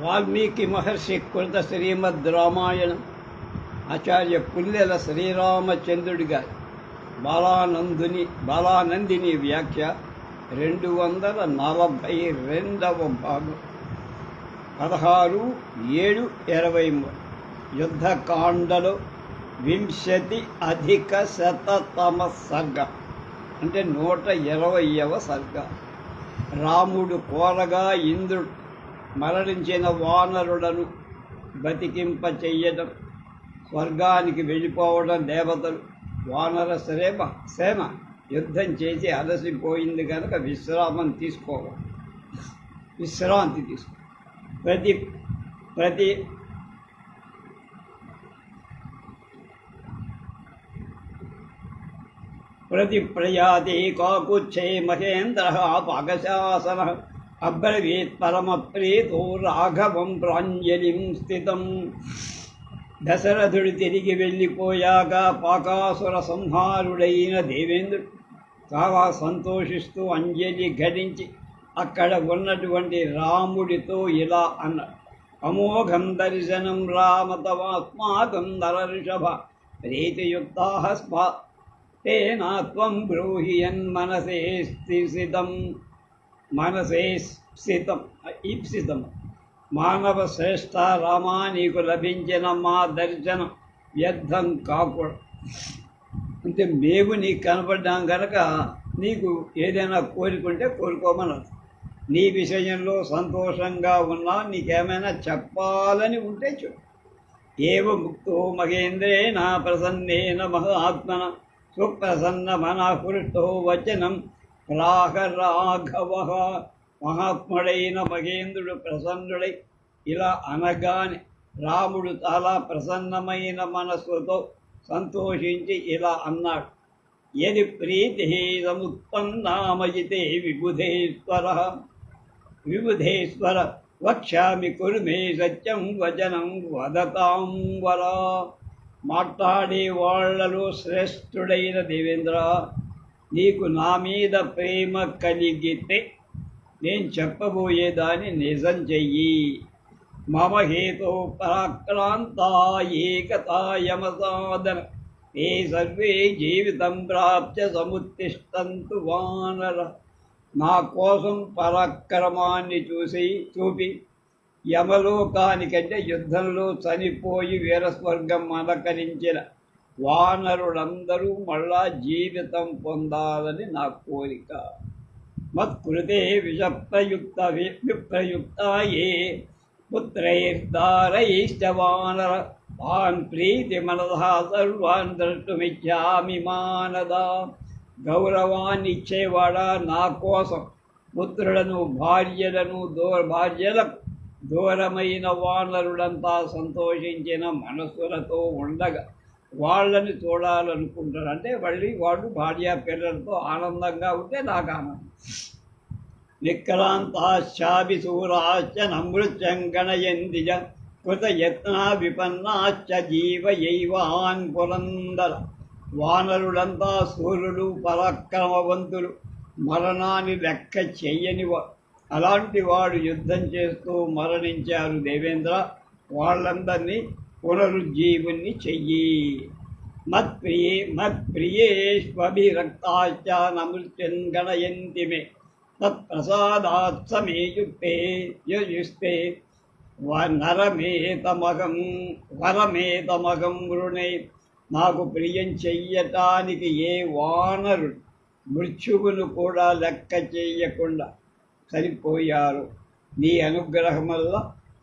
వాల్మీకి మహర్షి కృత శ్రీమద్ రామాయణం ఆచార్య పుల్లెల శ్రీరామచంద్రుడి గారి బాలానందిని వ్యాఖ్య 242వ భాగం 16/7/23 యుద్ధకాండలో 20+100వ సర్గ అంటే 120వ సర్గ. రాముడు కోరగా ఇంద్రుడు మరణించిన వానరులను బతికింపచెయ్యడం, స్వర్గానికి వెళ్ళిపోవడం, దేవతలు వానర సేన యుద్ధం చేసి అలసిపోయింది కనుక విశ్రాంతి తీసుకో ప్రతి ప్రయాతి కాకుచ్చే మహేంద్ర పాకశాసన అబ్రవీత్ పరమప్రీతో రాఘవం ప్రాంజలిం స్థితం. దశరథుడు తిరిగి వెళ్ళిపోయాక పాకాసుర సంహారుడైన దేవేంద్రుడు చాలా సంతోషిస్తూ అంజలి ఘటించి అక్కడ ఉన్నటువంటి రాముడితో ఇలా అన్నాడు: అమోఘం దర్శనం రామ తవాస్మాకం నరఋషభ ప్రీతియుక్తా స్మా తేనా త్వం బ్రూహి యన్మనసే ఈప్సితం. మానవ శ్రేష్ఠ రామా, నీకు లభించిన మా దర్శనం వ్యర్థం కాకూడదు. అంటే మేము నీకు కనపడ్డాం కనుక నీకు ఏదైనా కోరుకుంటే కోరుకోమన్నది. నీ విషయంలో సంతోషంగా ఉన్నా, నీకేమైనా చెప్పాలని ఉంటే చూడు. ఏవ ముక్తో మహేంద్రేణ ప్రసన్నేన మహాత్మన సుప్రసన్న మనఃపృష్టో వచనం రాఘ రాఘవ. మహాత్ముడైన మహేంద్రుడు ప్రసన్నుడై ఇలా అనగానే రాముడు చాలా ప్రసన్నమైన మనస్సుతో సంతోషించి ఇలా అన్నాడు: యది ప్రీతి సముత్పన్నామయితే విబుధేశ్వర వక్ష్యామి కురు మే సత్యం వచనం వదతాం వరా. మాట్లాడే వాళ్లలో శ్రేష్ఠుడైన దేవేంద్ర, నీకు నా మీద ప్రేమ కలిగితే నేను చెప్పబోయేదాన్ని నిజం చెయ్యి. మమ హేతో పరాక్రాంత ఏకతాయమసాదన ఏ సర్వే జీవితం ప్రాప్య సముత్తిష్టంతు వానర. నా కోసం పరాక్రమాన్ని చూపి యమలోకానికంటే యుద్ధంలో చనిపోయి వీరస్వర్గం అలంకరించిన వానరులందరూ మళ్ళా జీవితం పొందాలని నా కోరిక. మత్కృతే విప్రయుక్తాయే పుత్రైర్దారైశ్చ వానర తాన్ ప్రీతి మనసా సర్వాన్ ద్రష్టుమిచ్చామి మానదా. గౌరవాన్ని ఇచ్చేవాడా, నా కోసం పుత్రులను భార్యలకు దూరమైన వానరులంతా సంతోషించిన మనస్సులతో ఉండగా వాళ్ళని చూడాలనుకుంటారు. అంటే మళ్ళీ వాళ్ళు భార్య పిల్లలతో ఆనందంగా ఉంటే నాకు ఆనందం. విక్రాంతాశ్చాపి శూరాశ్చ నమృత్యం గణయంతిజ కృతయత్నా విపన్నాశ్చ జీవయైవాన్ పురందర. వానరులంతా సూర్యులు, పరాక్రమవంతులు, మరణాన్ని లెక్క చెయ్యనివారు. అలాంటి వాడు యుద్ధం చేస్తూ మరణించారు దేవేంద్ర. వాళ్ళందరినీ పునరుజ్జీవుణ్ణి చెయ్యి. మత్ప్రియేష్వభిరక్తాశ్చ నమృత్యం గణయంతి మే తత్ప్రసాదాత్ సమే యుస్తే వరమేతమగం వృణే. నాకు ప్రియం చెయ్యటానికి ఏ వానరుడు మృత్యువును కూడా లెక్క చెయ్యకుండా చనిపోయారు. నీ అనుగ్రహం వల్ల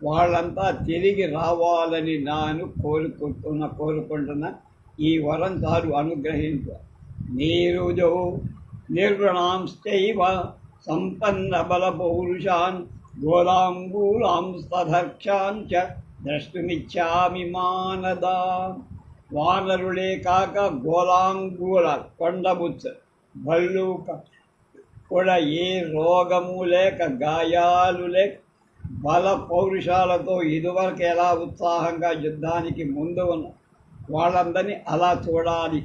వాళ్ళంతా తిరిగి రావాలని నేను కోరుకుంటున్నా. ఈ వరం చాలు, అనుగ్రహించు. నీరుజో నిర్గుణాంశ్చైవ సంపన్న బల పౌరుషాన్ గోలాంగూలాంస్తధర్క్షాన్ చ ద్రష్టుమిచ్చామి మానదా. వానరులే కాక గోలాంగూల కొండబుచ్చ బళ్ళు కూడా ఏ రోగము లేక, గాయాలు లేక, బల పౌరుషాలతో ఇదివరకు ఎలా ఉత్సాహంగా యుద్ధానికి ముందు ఉన్న వాళ్ళందరినీ అలా చూడాలి.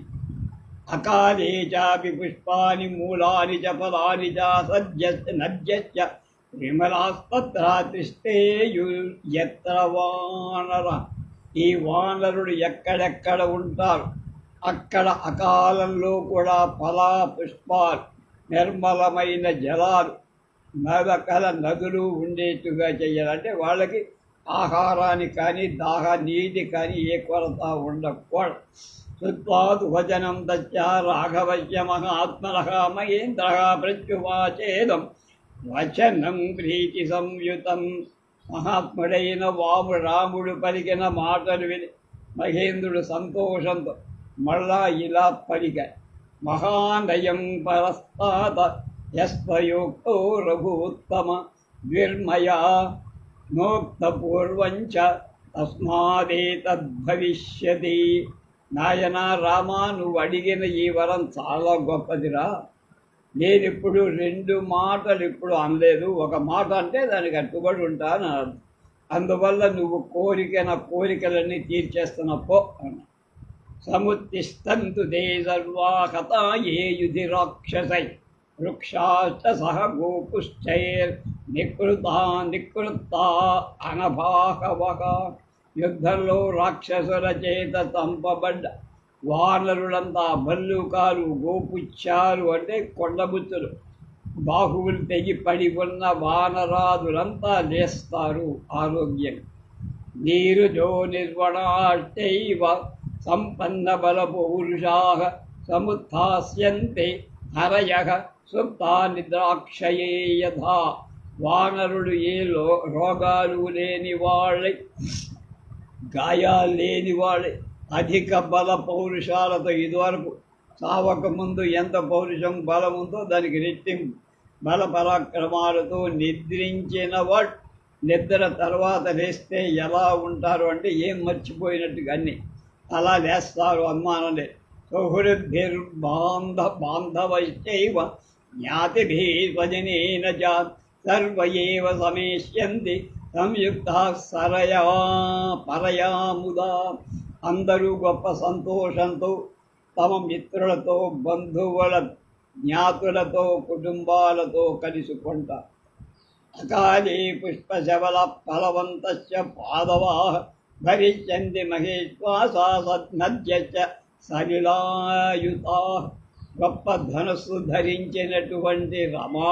అకాలే చాపి పుష్పాని మూలాని చ ఫలాని చ సజ్జస్య నజ్యస్య విమలాస్తత్రాతిష్టేయు ఎత్ర వానర. ఈ వానరుడు ఎక్కడెక్కడ ఉంటారు అక్కడ అకాలంలో కూడా ఫలా పుష్పాలు, నిర్మలమైన జలాలు, నదులు ఉండేట్టుగా చేయాలంటే వాళ్ళకి ఆహారానికి కానీ నీటి కానీ ఏ కొరత ఉండకూడదు. శుద్ధాదు వచనం దత్యా రాఘవయ్య మహాత్మన మహేంద్ర ప్రత్యువాచేదం వచనం ప్రీతి సంయుతం. మహాత్ముడైన రాముడు పలికిన మాటలు విని మహేంద్రుడు సంతోషంతో మళ్ళా ఇలా పలిక, మహానయం పరస్తాత యస్వయోక్తో రఘుత్తమ ద్విర్మయా నోక్తపూర్వంచ తస్మాదేతద్భవిష్యతి. నాయనా రామా, నువ్వు అడిగిన ఈ వరం చాలా గొప్పదిరా. నేనిప్పుడు 2 మాటలు ఇప్పుడు అనలేదు, ఒక మాట అంటే దానికి కట్టుబడి ఉంటాను. అందువల్ల నువ్వు కోరికలన్నీ తీర్చేస్తున్నప్పో అన్న. సముత్తిష్టంతు దే సర్వా హతా ఏ యుధి రాక్షసై వృక్షాశ్చ సహ గోపుశ్చైర్ నికృత్తా అనభాహవక. యుద్ధంలో రాక్షసుల చేత చంపబడ్డ వానరులంతా భల్లూకాలు, గోపుచ్చాలు అంటే కొండబుచ్చులు, బాహువులు తెగి పడి ఉన్న వానరాదులంతా లేస్తారు ఆరోగ్యం. నీరుజో నిర్వణాష్టైవ సంపన్న బల పౌరుషా సముత్థాస్యంతే హరయః సుప్తా నిద్రాక్షయే యథా. వానరుడు ఏ రోగాలు లేని వాళ్ళై, గాయాలు లేని వాళ్ళై, అధిక బల పౌరుషాలతో ఇదివరకు సావక ముందు ఎంత పౌరుషం బలం ఉందో దానికి రెట్టింపు బల పరాక్రమాలతో నిద్రించిన వాడు నిద్ర తర్వాత లేస్తే ఎలా ఉంటారు అంటే ఏం మర్చిపోయినట్టుగా అన్నీ అలా లేస్తారు, అనుమానం లేదు. బాంధవైశ్చైవ జ్ఞాతిభిర్వజనేన చ సర్వ ఏవ సమేష్యంతి సంయుక్తా సరయా పరయాముదా. అందరూ గొప్ప సంతోషంతో తమ మిత్రులతో, బంధువుల, జ్ఞాతులతో, కుటుంబాలతో కలుసుకుంటారు. అకాలే పుష్పశబల ఫలవంతస్య పాదవాః భరిష్యంతి మహేశ్వాసా సద్నద్యశ్చ సలిలాయుతాః. గొప్ప ధనస్సు ధరించినటువంటి రమా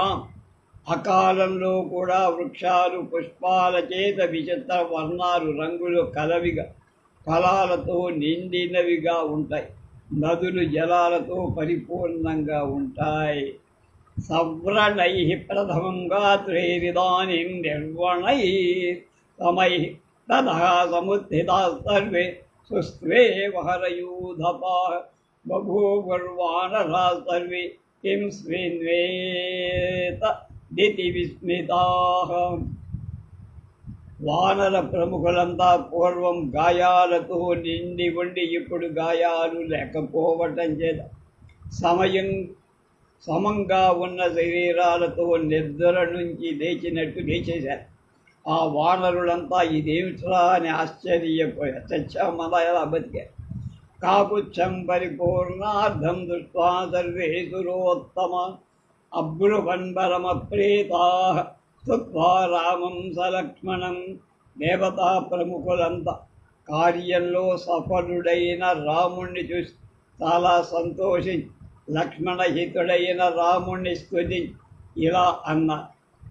అకాలంలో కూడా వృక్షాలు పుష్పాల చేత విచిత్ర వర్ణాలు, రంగులు కలవిగా, ఫలాలతో నిండినవిగా ఉంటాయి. నదులు జలాలతో పరిపూర్ణంగా ఉంటాయి. సవ్రణై ప్రథమం గాత్రైరిదానీం నిర్వణై సమై తథా సముత్థితా సర్వే సుస్త్వే వహరయూధపా. బభూవుర్వానరా సర్వే కిం స్విన్వేత దితి విస్మితాః. వానర ప్రముఖులంతా పూర్వం గాయాలతో నిండి ఉండి ఇప్పుడు గాయాలు లేకపోవటం చేత సమంగా ఉన్న శరీరాలతో నిద్ర నుంచి లేచినట్టు లేచేశారు. ఆ వానరులంతా ఇదేమిట్రా అని ఆశ్చర్యపోయారు. చచ్చామలా ఎలా బతికారు. కాకుచ్చం పరిపూర్ణార్థం దృష్ట్వా సర్వే సురోత్తమ అబ్రువన్బరమప్రీతాః స్తుత్వా రామం సలక్ష్మణం. దేవతా ప్రముఖులంతా కార్యంలో సఫలుడైన రాముణ్ణి చూసి చాలా సంతోషించి లక్ష్మణహితుడైన రాముణ్ణి స్తుతించి ఇలా అన్న,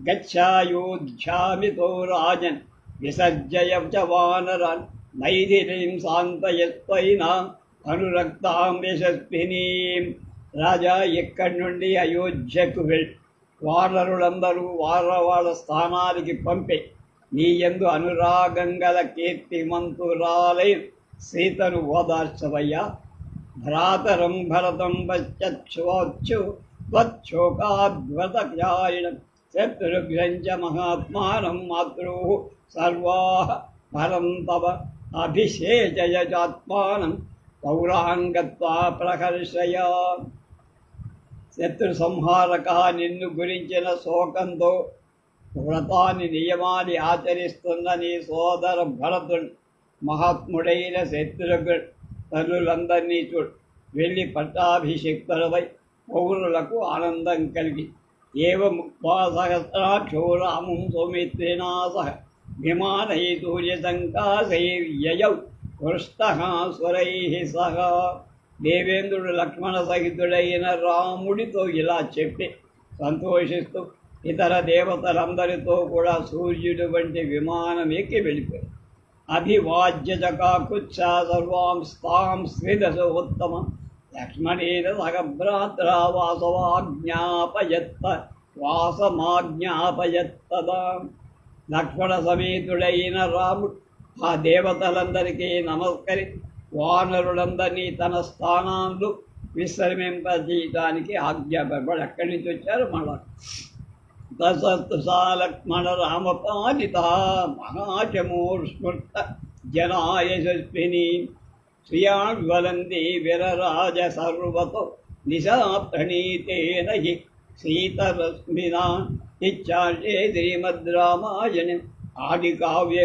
గచ్ఛాయోధ్యామితో రాజన్ విసర్జయ చ వానరాన్ మైథిలీం శాంతయత్వైనా అనురక్తాం యశస్వినీం. రాజా, ఇక్కడి నుండి అయోధ్యకు వెళ్ళి వానరులందరూ వాళ్ళ స్థానానికి పంపే నీ యందు అనురాగం గల కీర్తిమంతురాలై సీతను ఓదార్చవయ్యా. భ్రాతరం భరతం పశ్చక్షు త్వచ్చోకాద్వతజ్ఞాయినం శత్రుఘ్నంచ మహాత్మానం మాతృ సర్వాః పరం తవ అభిషేచయ చాత్మానం పౌరాంగత్వా ప్రహర్షయా. శత్రు సంహారక, నిన్ను గురించిన శోకంతో వ్రతాన్ని నియమాన్ని ఆచరిస్తున్న నీ సోదర భరతుడు మహాత్ముడైన శత్రుఘ్నుడు తల్లులందరినీ చూడు. వెళ్ళి పట్టాభిషిక్తులపై పౌరులకు ఆనందం కలిగి एवमुक्त्वा सहस्राक्षो रामं सौमित्रिणा सह विमानैः सूर्यसङ्काशैर्ययौ పృష్టః స్వరైః సహ. దేవేంద్రుడు లక్ష్మణ సహితుడైన రాముడితో ఇలా చెప్పి సంతోషిస్తూ ఇతర దేవతలందరితో కూడా సూర్యుడు వంటి విమానం ఎక్కి వెళ్ళిపోయాడు. అభివాజ్య చకాకుచ్చా సర్వాంస్తాం శ్రీదశోత్తమ లక్ష్మణేన సగభ్రాత్రా వాసమాజ్ఞాపయత్తదా. లక్ష్మణ సమేతుడైన రాముడు ఆ దేవతలందరికీ నమస్కరి వానరులందరినీ తన స్థానాలు విశ్రమింపజేయడానికి ఆజ్ఞాపడి అక్కడి నుంచి వచ్చారు. మళ్ళా తసత్తు సా లక్ష్మణ రామపాలిత మహాచమూర్స్మృత జనాయశస్విని శ్రియాజ్వలంది విరరాజ సర్వతో నిశా ప్రణీతేన హి సీతరశ్మినా ఇచ్చాండే శ్రీమద్ రామాయణం ఆదికావ్య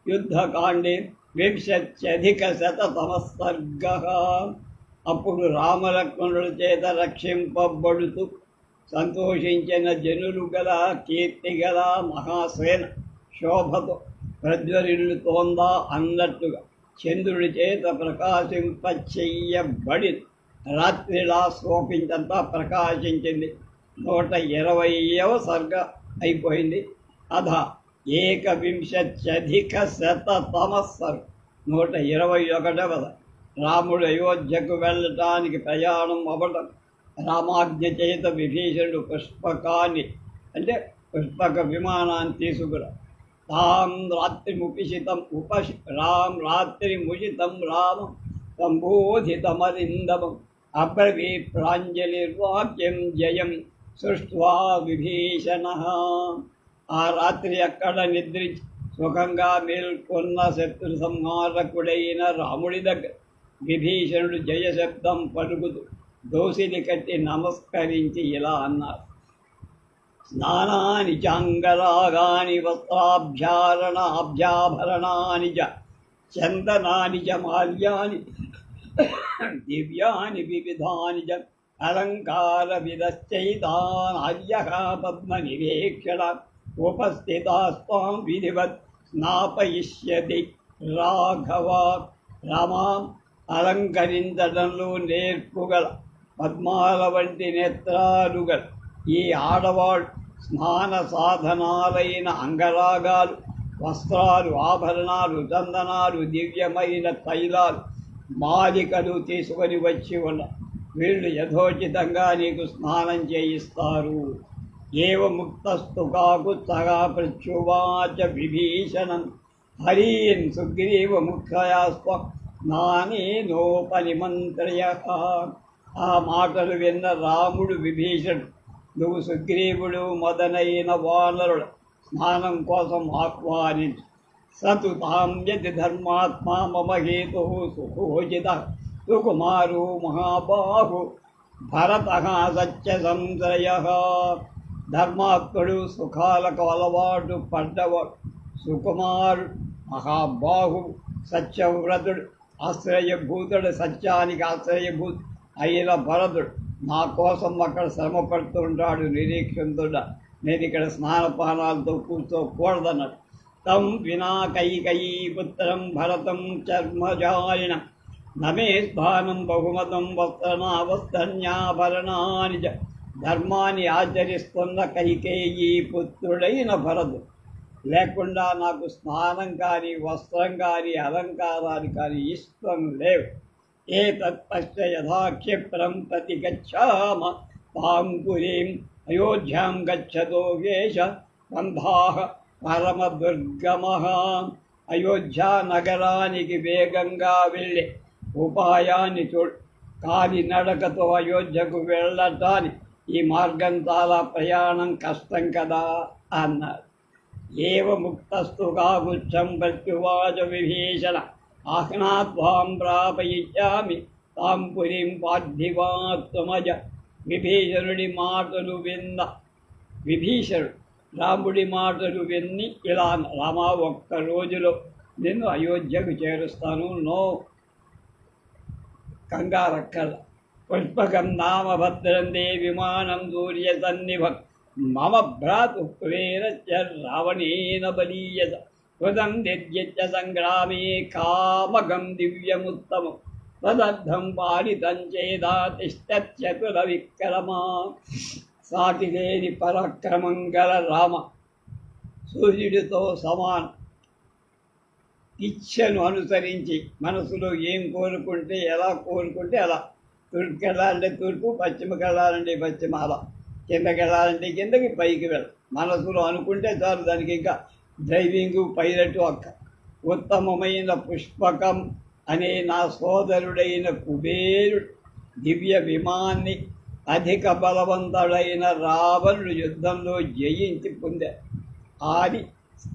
యుద్ధకాండే 20,000 సర్గ. అప్పుడు రామలక్ష్మణుల చేత రక్షింపబడుతూ సంతోషించిన జనులు గల కీర్తి గల మహాసేన శోభతో ప్రజ్వరిల్లుతోందా అన్నట్టుగా చంద్రుడి చేత ప్రకాశింపచెయ్యబడి రాత్రిలా శోభించంతా ప్రకాశించింది. 120వ సర్గ అయిపోయింది. అధ 21,000 సర్గ. 121వ రాముడు అయోధ్యకు వెళ్ళటానికి ప్రయాణం అవ్వడం. రామాజ్ఞ చేత విభీషణుడు పుష్పకాన్ని అంటే పుష్పక విమానాన్ని తీసుకురా రాత్రిముషితం రామం సంబోధితమరిందమం అబ్రవీత్ ప్రాంజలిర్వాక్యం జయం సృష్ట్వా విభీషణ. ఆ రాత్రి అక్కడ నిద్రించి సుఖంగా మేల్కొన్న శత్రు సంహారకుడైన రాముడి దగ్గర విభీషణుడు జయశబ్దం పలుకుతూ దోసిని కట్టి నమస్కరించి ఇలా అన్నారు. స్నానాని చాంగరాగాని వస్త్రాభ్యాభరణాని చ చందనాని చ మాల్యాని దివ్యాని వివిధాని చ అలంకార విదశ్చైతానార్యః పద్మనివేక్షణ ఉపస్థితాస్త్వాం విధివత్ స్నాపయిష్యతి రాఘవ. రామాం అలంకరించడంలో నేర్పుగల పద్మాల వంటి నేత్రాలుగల ఈ ఆడవాళ్ళు స్నాన సాధనాలైన అంగరాగాలు, వస్త్రాలు, ఆభరణాలు, చందనాలు, దివ్యమైన తైలాలు, మాలికలు తీసుకొని వచ్చి ఉన్న వీళ్ళు యథోచితంగా నీకు స్నానం చేయిస్తారు. ఏవ ముక్తస్తు కాకుత్సగా ప్రత్యువాచ విభీషణం హరీన్ సుగ్రీవ ముఖ్యయాస్వ స్నానేనోపనిమంత్రయః. ఆ మాటలు విన్న రాముడు విభీషణుడు నువ్వు సుగ్రీవుడు మొదలైన వానరుడు స్నానం కోసం ఆహ్వానించు. సతు తాం యది ధర్మాత్మా మమ హేతు సుఖోజిత సుకుమారు మహాబాహు భరతః సత్య సంశ్రయ. ధర్మాత్ముడు, సుఖాలకు అలవాటు పడ్డవాడు, సుకుమారుడు, మహాబాహు, సత్యవ్రతుడు, ఆశ్రయభూతుడు, సత్యానికి ఆశ్రయభూతు అయిన భరతుడు నా కోసం అక్కడ శ్రమ పడుతుంటాడు నిరీక్షితుడా. నేను ఇక్కడ స్నానపానాలతో కూర్చోకూడదన్నాడు. తం వినా కైకయీ పుత్రం భరతం చర్మజాయినం నమే స్థానం బహుమతం వస్త్రనావస్తన్యాభరణాని చ. ధర్మాన్ని ఆచరిస్తున్న కైకేయీ పుత్రుడైన భరతుడు లేకుండా నాకు స్నానం కానీ, వస్త్రం కానీ, అలంకారాలు కానీ ఇష్టం లేవు. ఏతత్పశ్చ యథాక్షిప్రం ప్రతి గచ్చామ తాం పురీం అయోధ్యాం గచ్చతో వేష బంధాః పరమదుర్గమః. అయోధ్య నగరానికి వేగంగా వెళ్ళే ఉపాయాన్ని చూడు. కాలినడకతో అయోధ్యకు వెళ్ళటానికి ఈ మార్గం చాలా ప్రయాణం కష్టం కదా అన్నారు. ఏవ ముక్తస్తు కాకుత్సం ప్రత్యువాచ విభీషణ ఆహ్నాత్వాం ప్రాపయిష్యామి తాం పురీం పార్థివాత్మజ. విభీషణుడి మాటలు విన్న విభీషణుడు రాముడి మాటలు విన్ని ఇలా రామా ఒక్క రోజులో నిన్ను అయోధ్యకు చేరుస్తాను, నో కంగారక్కల. పుష్పకం నామ భద్రం దే విమానం సూర్య సన్నిభం మమ భ్రాతు ప్రేరస్య రావణేన బలీయత కృతం నిర్యచ్చ సంగ్రామే కామగం దివ్యముత్తమం తదర్థం పాలితం చేదా తిష్టత్యతుల విక్రమా. సాటిలేని పరాక్రమం గల రామ, సూర్యుడితో సమానం. ఇచ్ఛను అనుసరించి మనసులో ఏం కోరుకుంటే ఎలా కోరుకుంటే అలా, తూర్పుకి వెళ్ళాలంటే తూర్పు, పశ్చిమకి వెళ్ళాలంటే పశ్చిమ, అలా కిందకి వెళ్ళాలంటే కిందకి, పైకి వెళ్ళ మనసులో అనుకుంటే చాలు. దానికి ఇంకా డ్రైవింగు పైలట్ అక్క. ఉత్తమమైన పుష్పకం అనే నా సోదరుడైన కుబేరుడు దివ్య విమాన్ని అధిక బలవంతుడైన రావణుడు యుద్ధంలో జయించి పొందాడు. ఆది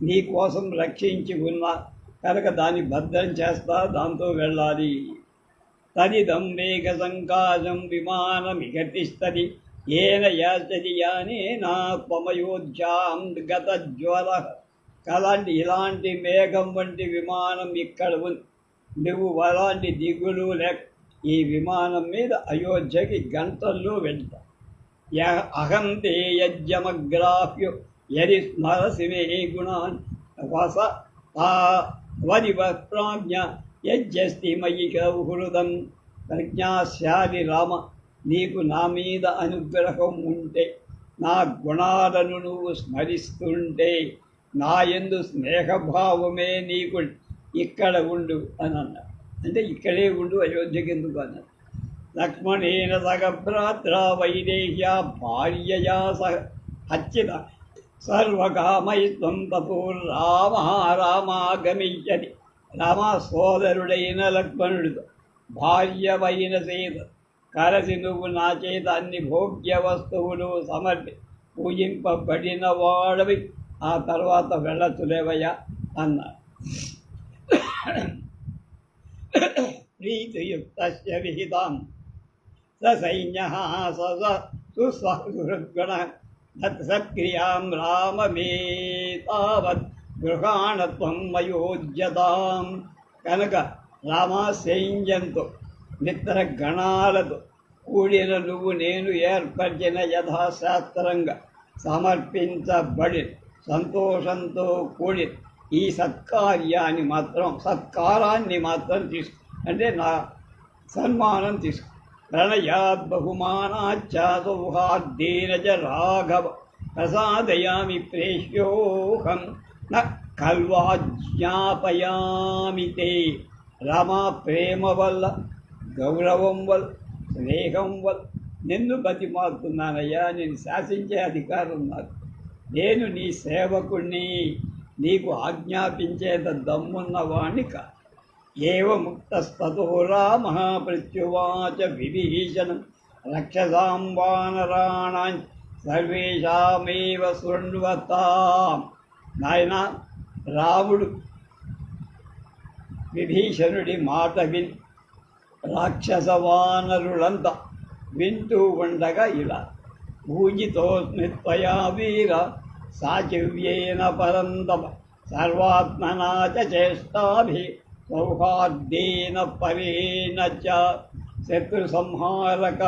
నీ కోసం రక్షించి ఉన్నా కనుక దాన్ని భద్రం చేస్తా, దాంతో వెళ్ళాలి. తదిదం వేగ సంకాశం విమానమిగతిష్టది ఏన యాచది యానేనా త్వమయోధ్యాం గత జ్వర. ఇలాంటి మేఘం వంటి విమానం ఇక్కడ ఉంది. నువ్వు అలాంటి దిగులు లేక ఈ విమానం మీద అయోధ్యకి గంటల్లో వెళ్తా. అహం తే యజ్ఞమగ్రాహ్యో యది స్మరసి మే గుణాన్ వస వదివ ప్రాజ్ఞ యజ్జస్తి మయి హృదం. ప్రజ్ఞాశాలి రామ, నీకు నా మీద అనుగ్రహం ఉంటే, నా గుణాలను నువ్వు స్మరిస్తుంటే, నా యందు స్నేహభావమే నీకు ఇక్కడ ఉండు అని అన్నాడు. అంటే ఇక్కడే ఉండు, అయోధ్యకి ఎందుకు అన్నాడు. లక్ష్మణేన సగ భ్రాత్ర వైదేహ్యా భార్యయా సహ అచ్యుత సర్వకామైత్వం తతో రామాగమిష్యతి. రామ సోదరుడైన లక్ష్మణుడితో భార్యవైన సీత కలసి నువ్వు నా చేత అన్ని భోగ్య వస్తువులు సమర్పి పూజింపబడిన వాడవి, ఆ తర్వాత వెళ్ళచులేవయ్యా అన్నాడు. ప్రీతియుక్తస్య విహితాం సైన్యః సుస్వహృద్గుణ సత్క్రియాం రామమేతావత్ గృహాణత్వం మయోజ్యతాం. కనుక రామా సైన్యంతో మిత్ర గణాలతో కూడిన నువ్వు నేను ఏర్పరిచిన యథాశాస్త్రంగా సమర్పించబడి సంతోషంతో కూడి ఈ సత్కారాన్ని మాత్రం తీసుకో, అంటే నా సన్మానం తీసుకో. ప్రణయాద్ బహుమానాచ్చ సౌహార్దేన చ రాఘవ ప్రసాదయామి ప్రేష్యోహం న కల్వాజ్ఞాపయామి తే. రామా ప్రేమ వల్ల, గౌరవం వల్ల, స్నేహం వల్ల నిన్ను బతిమాలుతున్నానయ్యా. నేను శాసించే అధికారం నాకు. నేను నీ సేవకుణ్ణి, నీకు ఆజ్ఞాపించేంత దమ్మున్నవాణ్ణి కాదు. ఏవ ముక్తస్తతో రామః ప్రత్యువాచ విభీషణం రక్షసాం వానరాణాం సర్వేషామేవ శృణ్వతాం. నాయన, రాముడు విభీషణుడి మాట విని రాక్షస వానరులంతా వింటూ ఉండగా ఇలా పూజితోస్మి త్వయా వీర సాచివ్యేన పరంతప సర్వాత్మనా చ చేష్టాభి సౌహార్దేన పరేణ చ. శత్రు సంహారక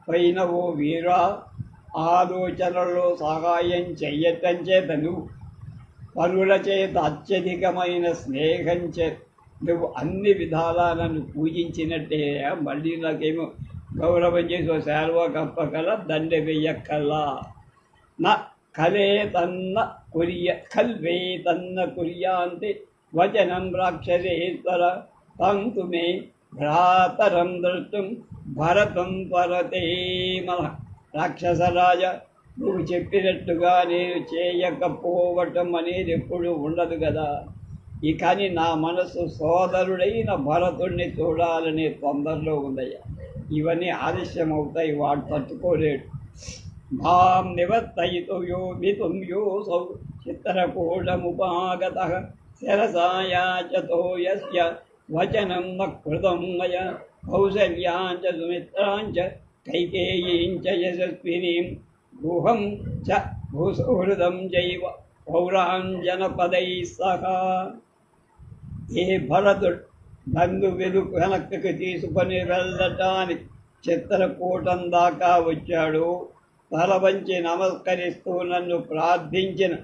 పైన ఓ వీర, ఆలోచనలో సహాయం చెయ్యటం చేత నువ్వు, పరుల చేత అత్యధికమైన స్నేహం చేత నువ్వు అన్ని విధాలా నన్ను పూజించినట్టే. మళ్ళీ నాకేమో గౌరవం చేసి ఓ శాల్వా కప్పకల దండ వెయ్యక్కల్లా. నా కలే తన్న కల్వే తన్న కుర్యాంతి వచనం రాక్షసేశ్వర తంతు మే భ్రాతరం దృష్టం భరతం పరతే మన. రాక్షసరాజ, నువ్వు చెప్పినట్టుగా నేను చేయకపోవటం అనేది ఎప్పుడు ఉండదు కదా. కానీ నా మనసు సోదరుడైన భరతుణ్ణి చూడాలనే తొందరలో ఉందయ్యా. ఇవన్నీ ఆలస్యం అవుతాయి, వాడు తట్టుకోలేడు. మాం నివర్తయితో మితుం యోసౌ చిత్రకూటముపాగతః శరసాయాచతో యస్య వచనం మత్కృతం మయా కౌసల్యాంచ సుమిత్రాంచ కైకేయీంచ యశస్వినీం గుహం చ భూసుహృదం చైవ పౌరాంజనపదై సహా. ఏ భరతుడు బంధు వెనక్కి తీసుకొని వెళ్ళటానికి చిత్రకూటం దాకా వచ్చాడు, తల వంచి నమస్కరిస్తూ నన్ను ప్రార్థించిన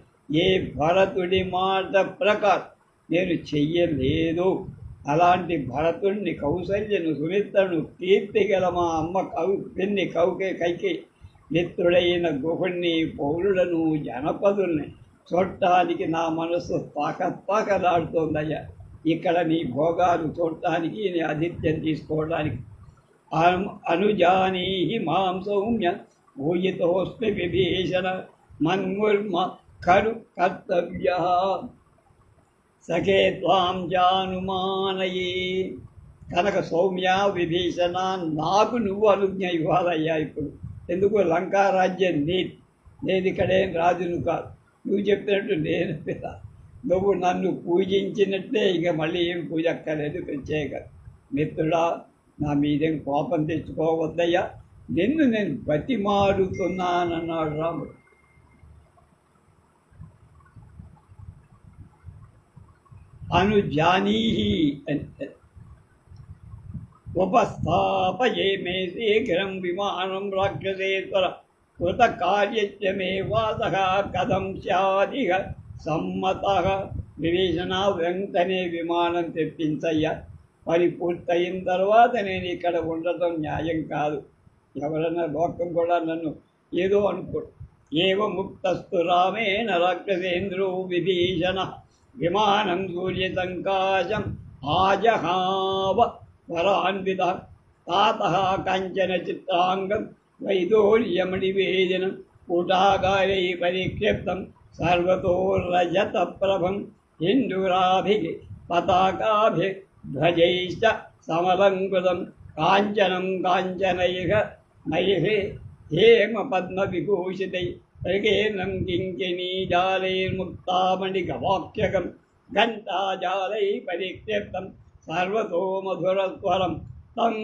ఏ భరతుడి మాట ప్రకారం నేను చెయ్యలేదు. అలాంటి భరతుడిని, కౌసల్యను, సుమిత్రను, కీర్తి గల మా అమ్మ పిన్ని కైకి మిత్రుడైన గుహుణ్ణి, పౌరులను, జనపదుల్ని చూడటానికి నా మనస్సు తాకలాడుతోందయ్యా. ఇక్కడ నీ భోగాలు చూడటానికి, నీ ఆతిథ్యం తీసుకోవడానికి. అనుజానీహి మాం సౌమ్య భూయితోస్మి విభీషణ మన్ముర్మ ఖలు కర్తవ్య సఖే త్వాం జానుమానయే. కనుక సౌమ్య, విభీషణ, నాకు నువ్వు అనుజ్ఞ ఇవ్వాలయ్యా. ఇప్పుడు ఎందుకు? లంకారాజ్యం నేను ఇక్కడేం రాజును కాదు. నువ్వు చెప్పినట్టు నేను నువ్వు నన్ను పూజించినట్టే, ఇక మళ్ళీ ఏం పూజ అక్కర్లేదు. ప్రత్యేక మిత్రుడా, నా మీదేం కోపం తెచ్చుకోవద్దయ్యా, నిన్ను నేను బతిమాడుతున్నానన్నాడు రాముడు. అనుజానీహి అని ఉపస్థాపయే మే శీఘ్రం విమానం రాక్షసేశ్వర కృత కార్యస్య మే వాసః కథం స్యాదిహ సమ్మతః. విభీషణ, వెంటనే విమానం తెప్పించయ్యా. పని పూర్తయిన తర్వాత నేను ఇక్కడ ఉండటం న్యాయం కాదు. ఎవరన్నా లోకం కూడా నన్ను ఏదో అనుకోడు. ఏవ ముక్తస్తు రామేణ రాక్షసేంద్రో విభీషణ విమానం సూర్యసంకాశం ఆజహావ వరాన్విత తాతః కంచన చిత్రాంగం వైదూర్యమణివేదనం కూటాగారై పరిక్షిప్తం సర్వతో రజతప్రభం హిందురాభి పతాకాభిధ్వజైశ్చ సమలంకృతం కాంచనం కాంచనైః నైః హేమ పద్మవిభూషితై పరికేర్ణం కింకిణీజాలైర్ముక్తామణిగవాక్యకం ఘంటాజాలై పరిక్షిప్తం సర్వతో మధురస్వరం తం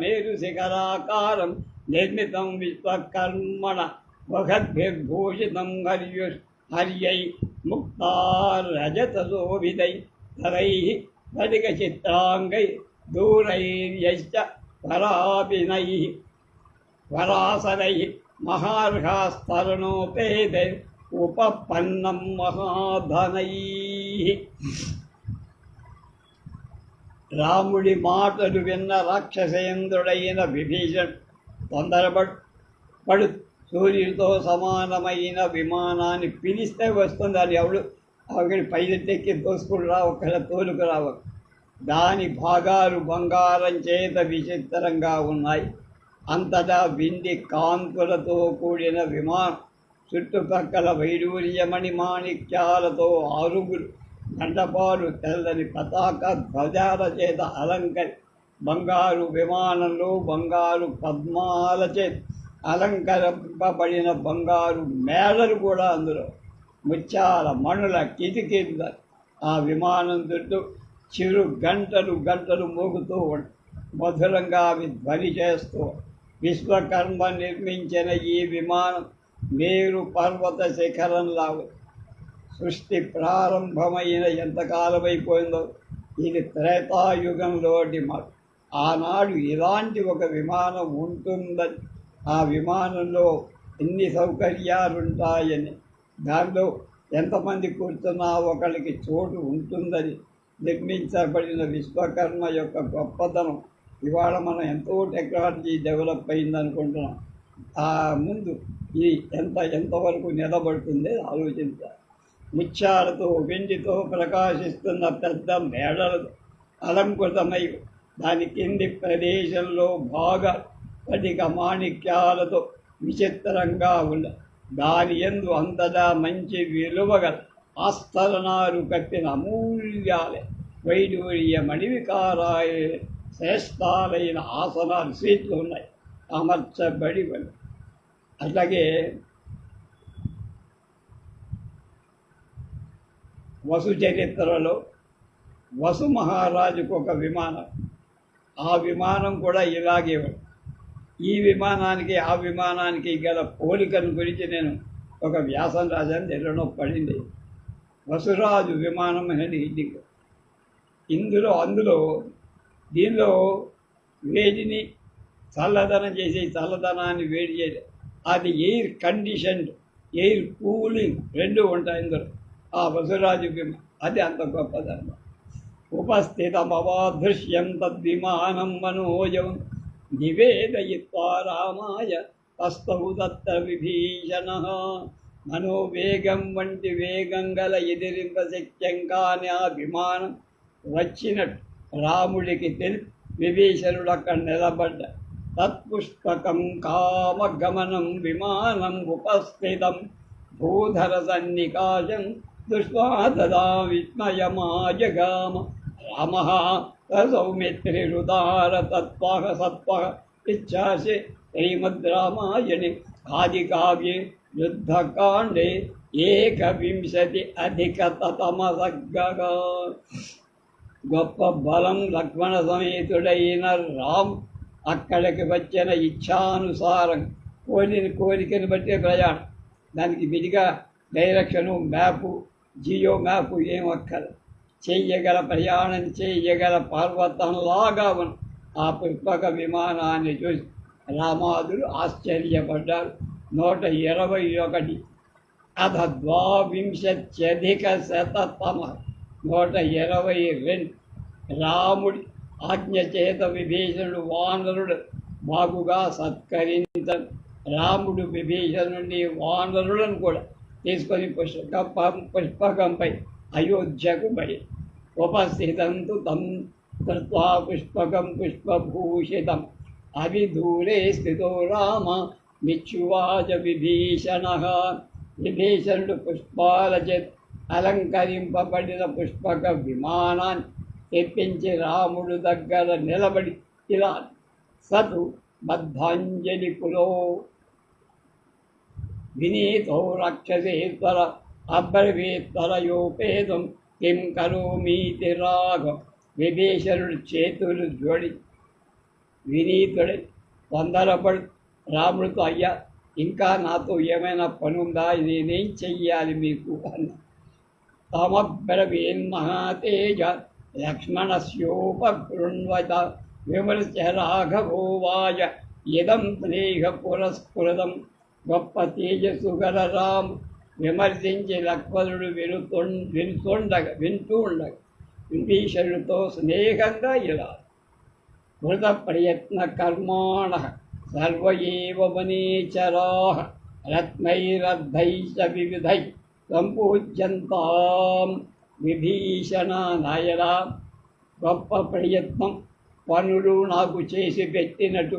మేరుశిఖరాకారం నిర్మితం విశ్వకర్మణ వహద్భిర్భూషితం హర్యై ముక్తారజతశోభితై ధరైః స్ఫటికచిత్రాంగై దూరైర్యశ్చ వరాపినైః వరాసనైః మహార్ఘాస్తరణోపేతై ఉపపన్నం మహాధనైః. రాముడి మాటలు విన్న రాక్షసేంద్రుడైన విభీషణుడు తొందరపడు సూర్యుడితో సమానమైన విమానాన్ని పిలిస్తే వస్తుంది. అది ఎవడు అక్కడి పైలెట్టెక్కి దోసుకుని రా, ఒక్కడ తోలుకు రావు. దాని భాగాలు బంగారం చేత విచిత్రంగా ఉన్నాయి. అంతటా విండి కాంతులతో కూడిన విమానం, చుట్టుపక్కల వైడూర్యమణి మాణిక్యాలతో 6 గంటపాలు తెల్లని పతాక ధ్వజాల చేత అలంకరి బంగారు విమానంలో బంగారు పద్మాల చేత అలంకరింపబడిన బంగారు మేడలు కూడా అందులో ముత్యాల మణుల కిటికీల ఆ విమానం చుట్టూ చిరు గంటలు మోగుతూ మధురంగా అవి ధ్వని చేస్తూ. విశ్వకర్మ నిర్మించిన ఈ విమానం మేరు పర్వత శిఖరంలా సృష్టి ప్రారంభమైన ఎంతకాలమైపోయిందో. ఇది త్రేతాయుగంలోటి మాట. ఆనాడు ఇలాంటి ఒక విమానం ఉంటుందని, ఆ విమానంలో ఎన్ని సౌకర్యాలుంటాయని, దానిలో ఎంతమంది కూర్చున్నా ఒకరికి చోటు ఉంటుందని నిర్మించబడిన విశ్వకర్మ యొక్క గొప్పతనం ఇవాళ మనం ఎంతో టెక్నాలజీ డెవలప్ అయిందనుకుంటున్నాం. ఆ ముందు ఇది ఎంతవరకు నిలబడుతుందో ఆలోచించాలి. ముత్యాలతో వెండితో ప్రకాశిస్తున్న పెద్ద మేడలతో అలంకృతమై దాని కింది ప్రదేశంలో బాగా స్ఫటిక మాణిక్యాలతో విచిత్రంగా ఉన్న దాని యందు అంతటా మంచి విలువగల ఆస్తరణాలు కట్టిన అమూల్యాలే వైడూర్య మణివికారాయ శ్రేష్టాలైన ఆసనాలు, సీట్లు ఉన్నాయి అమర్చబడి. అట్లాగే వసు చరిత్రలో వసు మహారాజుకు ఒక విమానం, ఆ విమానం కూడా ఇలాగే. ఈ విమానానికి ఆ విమానానికి గల పోలికను గురించి నేను ఒక వ్యాసం రాజాన్ని ఎల్లనో పడింది. వసురాజు విమానం అనేది దీనిలో వేడిని చల్లదనం చేసి చల్లదనాన్ని వేడి చేయలేదు. అది ఎయిర్ కండిషన్డ్, ఎయిర్ కూలింగ్ రెండు ఉంటాయి ఇందులో. ఆ వసురాజు విమానం అది అంత గొప్పదన్నమాట. ఉపస్థితమవాదృశ్యం తద్విమానం మనోజం నివేదయిత్వా రామాయ తస్తౌ దత్త విభీషణ. మనోవేగం వంటి వేగం గల ఎదిరింప శక్యం కాని ఆ విమానం వచ్చినట్టు రాముడికి తెలిపి విభీషణుడు అక్కడ నిలబడ్డ. తత్పుష్పకం కామగమనం విమానం ఉపస్థితం భూధర సన్నికాశం దృష్ట్వా తదా విస్మయమాజగామ. రామ సౌమిత్రిరుదార తత్వః సత్వః ఇచ్ఛాసి. శ్రీమద్ రామాయణే ఆదికావ్యే యుద్ధకాండే 21 సర్గగా. గొప్ప బలం లక్ష్మణ సమేతుడైన రామ్ అక్కడికి వచ్చిన ఇచ్ఛానుసారం కోరికను బట్టే ప్రయాణం. దానికి విడిగా డైరెక్షను మ్యాపు జియో మ్యాపు ఏం అక్కర్లేదు. చెయ్యగల ప్రయాణం చెయ్యగల పర్వతంలాగా ఉన్న ఆ పుష్పక విమానాన్ని చూసి రామాదులు ఆశ్చర్యపడ్డారు. 121 అథ 22 122 రాముడి ఆజ్ఞ చేత విభీషణుడు వానరుడు బాగుగా సత్కరించను. రాముడు విభీషణుడిని వానరులను కూడా తీసుకొని పుష్పకంపై అయోధ్యకు బయలు. ఉపస్థితంతు తం కృత్వా పుష్పకం పుష్పభూషితం అవిదూరే స్థితో రామ మిచ్చువాచ విభీషణ. విభీషణుడు పుష్పాల చేత అలంకరింపబడిన పుష్పక విమానాన్ని తెప్పించి రాముడు దగ్గర నిలబడి ఇలా సతు బద్ధాంజలి పులో వినీతో రక్షసేశ్వర అబ్రవీత్వరయోపేదం కిం కరోమీతి రాఘం. విభీషణుడు చేతులు జోడి వినీతుడై తొందరపడు రాముడితో, అయ్యా ఇంకా నాతో ఏమైనా పని ఉందా, నేనేం చెయ్యాలి మీకు అన్న. తమబ్రవీన్మహాతేజ లక్ష్మణస్యోపగృణ్వత విమర్శ రాఘవోవాయ ఇదం స్నేహ పురస్కృతం. గొప్ప తేజస్సు గల రాము విమర్శించి లక్ష్మణుడు వింటూ ఉండగా విభీషణుడితో స్నేహంగా ఇలా కృత ప్రయత్న కర్మాణ సర్వ ఏవ వనేచరాః రత్నైరద్ధైశ్చ వివిధై సంపూజ్యంతాం. విభీషణ నాయనా, గొప్ప ప్రయత్నం పనులు నాకు చేసి పెట్టినట్టు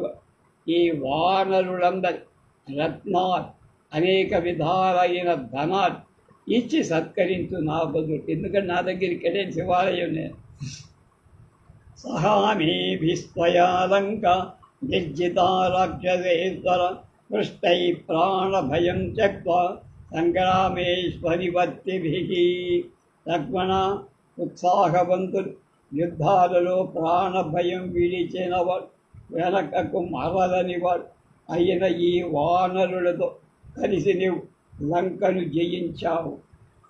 ఈ వానరులందరి రత్నాలు అనేక విధాలైన ధనాలు ఇచ్చి సత్కరించు నా బదులు. ఎందుకంటే నా దగ్గరికి వెళ్ళే శివాలయం నేను. సహామేభిస్త్వయాలంక నిర్జితా రాక్షసేశ్వర పృష్టై ప్రాణభయం త్యక్త్వా సంగ్రామేశ్వరివర్తిభిః. లక్ష్మణ, ఉత్సాహవంతులు, యుద్ధాలలో ప్రాణభయం విడిచినవాడు, వెనకకు మరలనివాడు అయిన ఈ వానరులతో కలిసి నీవు లంకను జయించావు.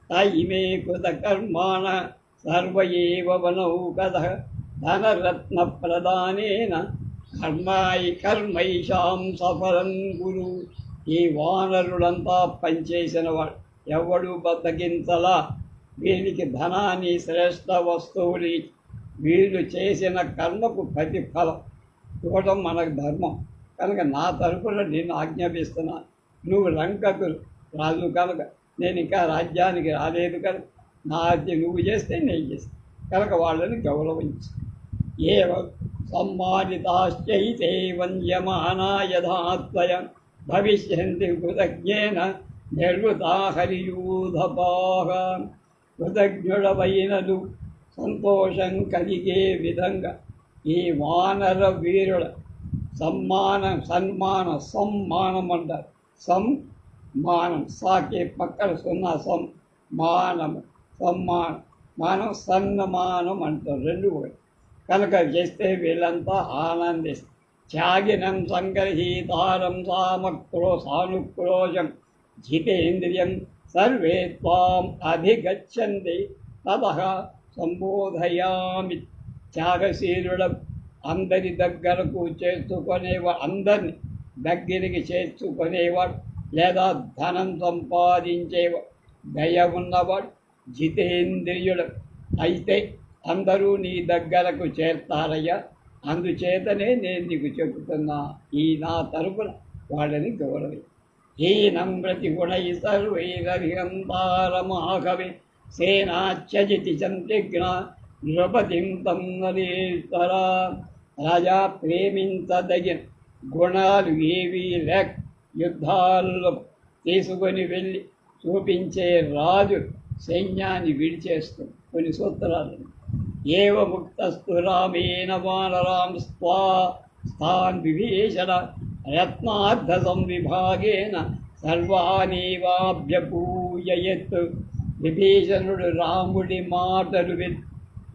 తయిమే కృతకర్మాణ సర్వ ఏవ వనౌకథః ధనరత్న ప్రదానేన కర్మైషాం సఫలం గురు. ఈ వానరులంతా పనిచేసిన వాడు ఎవడు బతకించలా. వీళ్ళకి ధనాన్ని శ్రేష్ఠ వస్తువులు వీళ్ళు చేసిన కర్మకు ప్రతిఫలం ఇవ్వడం మనకు ధర్మం కనుక నా తరపున నేను ఆజ్ఞాపిస్తున్నాను. నువ్వు లంకకు రాజు కనుక నేను ఇంకా రాజ్యానికి రాలేదు కనుక నా ఆజ్ఞ నువ్వు చేస్తే నేను చేస్తాను కనుక వాళ్ళని గౌరవించు. ఏవ సమ్మానితాశ్చైతే వంద్యమానా యథాత్వయం భవిష్యంతి కృతజ్ఞేన నిర్వృతా హరియూధపాః. కృతజ్ఞుడవైనదు సంతోషం కలిగే విధంగా ఈ వానర వీరుల సమ్మానం అంటారు. సమ్మానం సాకే పక్కన సున్నా సమ్మానము మానం సన్నమానం అంటారు. రెండు కూడా కనుక చేస్తే వీళ్ళంతా ఆనందిస్తారు. త్యాగినం సంగ్రహీతారం సానుక్రోశం జితేంద్రియం సర్వే త్వాం అధిగచ్చంతి తతః సంబోధయామి. త్యాగశీలుడ అందరి దగ్గరకు చేర్చుకునేవాడు, అందరిని దగ్గరికి చేర్చుకునేవాడు, లేదా ధనం సంపాదించేవాడు, దయ ఉన్నవాడు, జితేంద్రియుడు. అయితే అందరూ నీ దగ్గరకు చేరతారయ్యా. అందుచేతనే నేను నీకు చెబుతున్నా, ఈ నా తరపున వాళ్ళని గౌరవి. హీనం ప్రతిగుణై సర్వైరవిహంతారమాహవి సేనాచ్యజితి సంతిఘ్న నృపతిం తం నరేశ్వరా. రాజా, ప్రేమించదగిన గుణాలు ఏవీ లేక యుద్ధాల్లో తీసుకొని వెళ్ళి చూపించే రాజు సైన్యాన్ని విడిచేస్తుంది. కొన్ని సూత్రాలు. ఏవ ముక్తస్తు రామేణ వానరాం స్థాన్ విభీషణ రత్నార్థ సంవిభాగేన సర్వానేవాభ్యపూయయత్. విభీషణుడు రాముడి మాటలు విని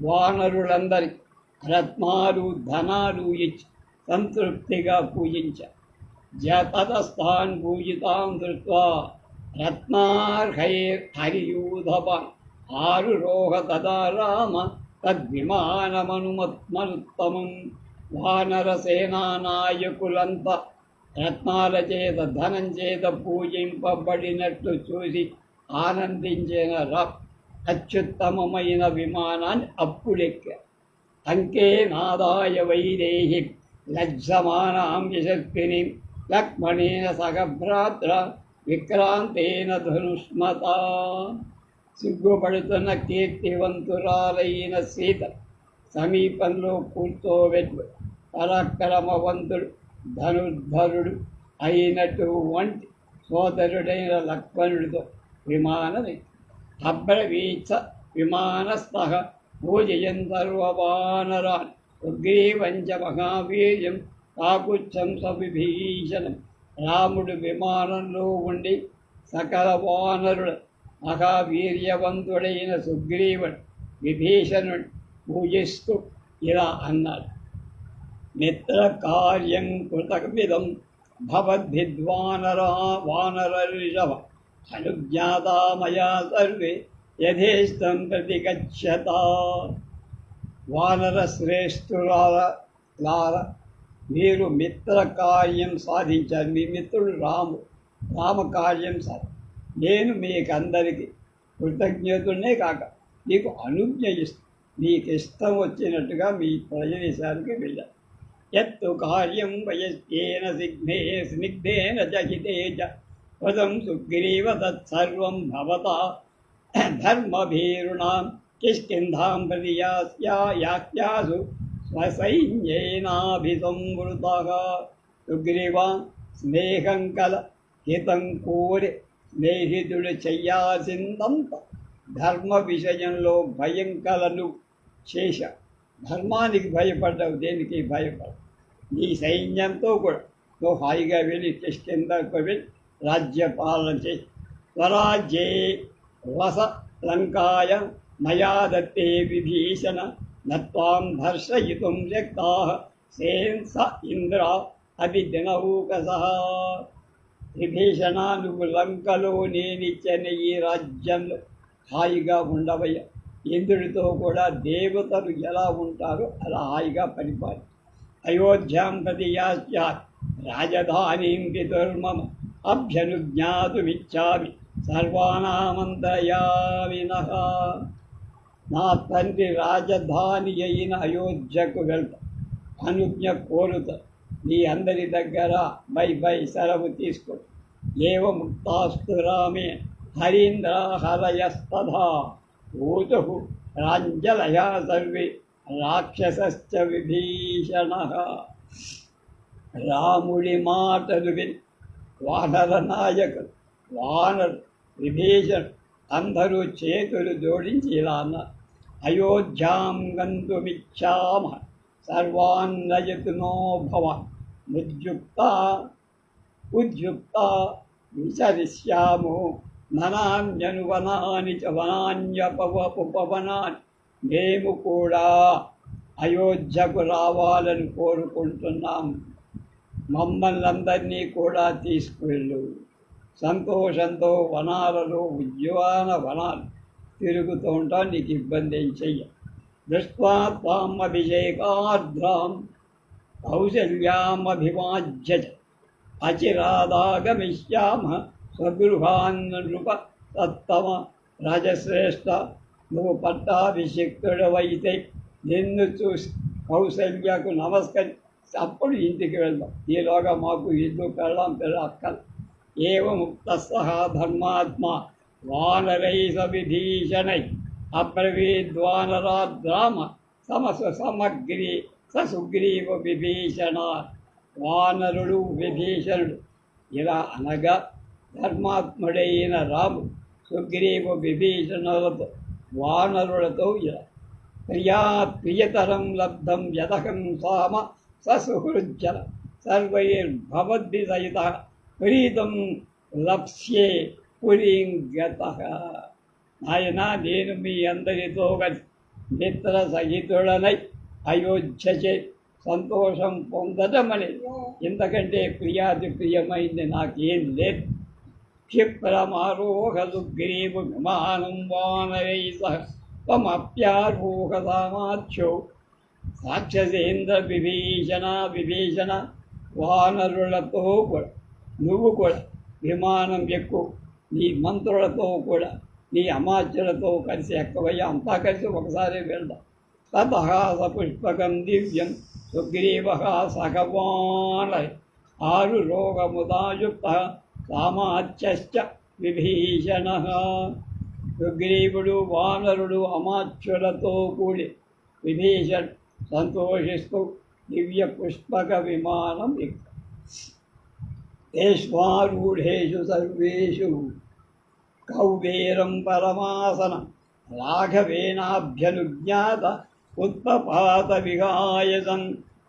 వానరులందరికీ రత్నాలు ధనాలు ఇచ్చి సంతృప్తిగా పూజించారు. జతస్థాన్ పూజితాం దృష్ట్వా రత్నార్హైర్హరియూధవాన్ ఆరురోహ తదా రామ తద్విమానమనుమత్మనుత్తమం. వానరసేనా నాయకులంతా రత్నాల చేత ధనం చేత పూజింపబడినట్లు చూసి ఆనందించిన అత్యుత్తమమైన విమానాన్ని అప్పుడెక్కారు. అంకే నాదాయ వైదేహి లజ్జమానాం యశస్విని లక్ష్మణేన సహభ్రాత్ర విక్రాంతేన ధనుష్మత. సిగ్గుపడుతున్న కీర్తివంతురాలైన సీత సమీపంలో కూర్చోబెట్టు పరాక్రమవంతుడు ధనుర్ధరుడు అయినటువంటి సోదరుడైన లక్ష్మణుడితో విమానం అబ్రవీత్స విమానస్థ పూజయన్ సర్వవానరాన్ సుగ్రీవంచ మహావీర్యం కాకుచ్చం సవిభీషణం. రాముడు విమానంలో ఉండి సకల వానరుల మహావీర్యవంతుడైన సుగ్రీవుడు విభీషణుడు పూజిస్తూ ఇలా అన్నాడు. మిత్రకార్యం కృతవిదం భవద్భిద్వానరా వానరర్షభ అనుజ్ఞాతా మయా సర్వే యథేష్టం ప్రతిగచ్చత. వానర శ్రేష్ఠులార, మీరు మిత్ర కార్యం సాధించారు. మీ మిత్రుడు రామకార్యం నేను మీకందరికీ కృతజ్ఞతునే కాక మీకు అనుజ్ఞ ఇస్తాను. మీకు ఇష్టం వచ్చినట్టుగా మీ ప్రదేశానికి వెళ్ళారు. యత్తు కార్యం వయస్యేన స్నిగ్ధేన చకితే చ పదం సుగ్రీవ తత్సర్వం భవతా ధర్మభీరుణాం కిష్కింధాం ప్రతి యాస్యాసు స్వసైన్యేనాభిసంవృతః. సుగ్రీవా, స్నేహం కల హితం కోరి స్నేహితుడు చెయ్యాల్సిందంత ధర్మ విషయంలో భయం కలను చేశా. ధర్మానికి భయపడ్డావు, దేనికి భయపడవు. నీ సైన్యంతో కూడా నువ్వు హాయిగా వెళ్ళి కిష్కింధకు వెళ్ళి రాజ్యపాలన చేసి స్వరాజ్యే వస లంకాయ మయా దత్తే విభీషణ నత్వాం దర్శయితుం శక్తాః సేంస ఇంద్ర అభిదినౌకసః. విభీషణ, నువ్వు లంకలో నేనిచ్చిన ఈ రాజ్యంలో హాయిగా ఉండవయ్యా. ఇంద్రుడితో కూడా దేవతలు ఎలా ఉంటారో అలా హాయిగా పరిపాలి. అయోధ్యాం ప్రతి యాస్యాత్ రాజధానీం పితుర్మమ అభ్యనుజ్ఞాతుమిచ్చామి సర్వానామంతయామినః. నా తండ్రి రాజధాని అయిన అయోధ్యకు వెళ్తా, అనుజ్ఞ కోరుతా. నీ అందరి దగ్గర బై సెలవు తీసుకో. ఏవ ముక్తాస్తు రామే హరీంద్ర హరయస్తథా ఊతుః రాంజలయ సర్వే రాక్షసశ్చ విభీషణః. రాముడి మాటలు విని వానర నాయకులు విభీషణుడు అందరూ చేతులు జోడించి ఇలా అన్నారు. అయోధ్యాం గంతుమిచ్చామ సర్వాన్నయతునో భవాన్ ఉద్యుక్త విచరిష్యామో వనాన్యనువనాని చ వనాన్యపవనాన్ని. మేము కూడా అయోధ్యకు రావాలని కోరుకుంటున్నాము. మమ్మల్ని అందరినీ కూడా తీసుకువెళ్ళు. సంతోషంతో వనాలలో వనాలు తిరుగుతూ ఉంటాం, నీకు ఇబ్బంది ఏం చెయ్య. దృష్ట్వా త్వాం అభిషేకార్ద్రాం కౌసల్యామభివాజ్య అచిరాదాగమిష్యామ స్వగృహాన్ నృప తత్తమ రాజశ్రేష్ఠ. నువ్వు పట్టాభిషిక్తుడవైతే నిన్ను చూసి కౌసల్యకు నమస్కరి అప్పుడు ఇంటికి వెళ్దాం. ఈలోగా మాకు ఇల్లు పెళ్ళాం అక్కలు. ఏవ ముక్త సహా ధర్మాత్మ వానరై సవిభీషణై అబ్రవీద్వానరాద్రామ సమగ్రీ సుగ్రీవ విభీషణ. వానరుడు విభీషణుడు ఇలా అనగా ధర్మాత్ముడైన రాముడు సుగ్రీవ విభీషణులతో వానరులతో ఇలా ప్రియతరం లబ్ధం యదహం సామ ససుహృజ్జల సర్వైర్భవద్భిసహిత ప్రీతం లప్స్యే పురీం గతః. ఆయన నేను మీ అందరితో కలిసి మిత్ర సహితుడనై అయోధ్యచే సంతోషం పొందటమని ఇంతకంటే ప్రియమైంది నాకేం లేదు. క్షిప్రమారోహ సుగ్రీవ విమానం వానరై సహ త్వమప్యారోహ సామాఖ్యో రాక్షసేంద్ర విభీషణ. వానరులతో కూడా నువ్వు కూడా విమానం ఎక్కువ, నీ మంత్రులతో కూడా నీ అమాత్యులతో కలిసి ఎక్కవయ్యా, అంతా కలిసి ఒకసారి వెళ్దాం. తతః సపుష్పకం దివ్యం సుగ్రీవ సహవానై ఆరురోగముదాయుక్త సామాచ్యశ్చ విభీషణ. సుగ్రీవుడు వానరుడు అమాత్యులతో కూడి విభీషణ్ సంతోషిస్తూ దివ్య పుష్పక విమానం ఎక్కువ. తేష్వారూఢేషు సర్వేషు కౌబేరం పరమాసనం రాఘవేనాభ్యనుజ్ఞాత ఉత్పపాత విగాయసం.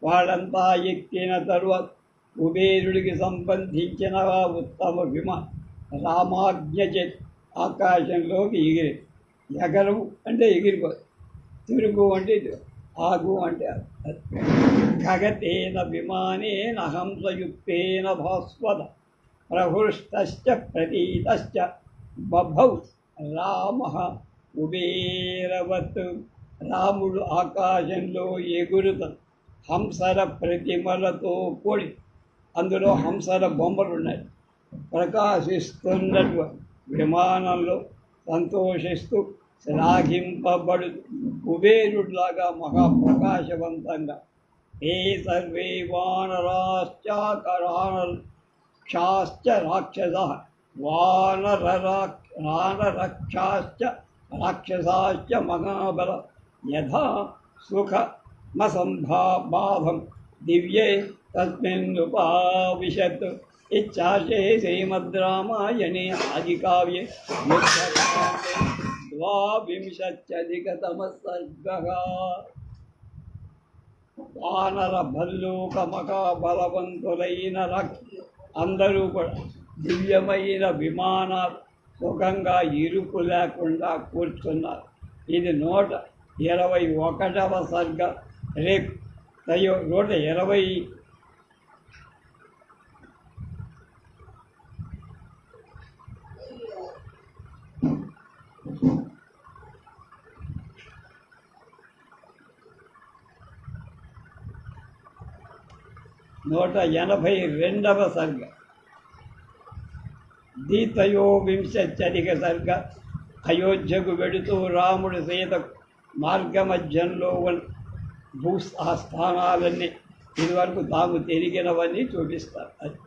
వాళ్ళంతా ఎక్కిన తరువాత కుబేరుడికి సంబంధించిన ఉత్తమ విమానం రామాజ్ఞచే ఆకాశంలోకి ఎగిరి. ఎగరం అంటే ఎగిరిపోదు, తిరుగు అంటే ఆగు అంటే గగతేన విమానేన హంసయుక్తేన భాస్వత ప్రహృష్టశ్చ ప్రతీతశ్చ బభౌ రామః కుబేరవత్. రాముడు ఆకాశంలో ఎగురుతాడు హంసల ప్రతిమలతో కూడి. అందులో హంసల బొమ్మలు ఉన్నాయి. ప్రకాశిస్తున్నటువంటి విమానంలో సంతోషిస్తూ శ్లాఘింపబడు కుబేరుడిలాగా మహాప్రకాశవంతంగా ఏ సర్వే వానరాశ్చాక్షాశ్చ రాక్షస వానరక్షాశ్చ రాక్షసాశ్చ మహాబల యథా సుఖమసంభాబాధం దివ్యే తస్మిన్నుపావిశత్. ఇచ్చాశే శ్రీమద్ రామాయణే ఆదికావ్యే ద్వావింశత్యధికతమః సర్గః. వానర భల్లూక మహాబలవంతులైన అందరూ కూడా దివ్యమైన విమానాలు సుఖంగా ఇరుకు లేకుండా కూర్చున్నారు. ఇది 121వ సర్గ. రేపు 120 182వ సర్గ. ద్వితయోవింశత్యధిక సర్గ. అయోధ్యకు వెడుతూ రాముడు సీతకు మార్గమధ్యంలో భూస్థానాలన్నీ ఇదివరకు తాము తిరిగినవన్నీ చూపిస్తారు. అది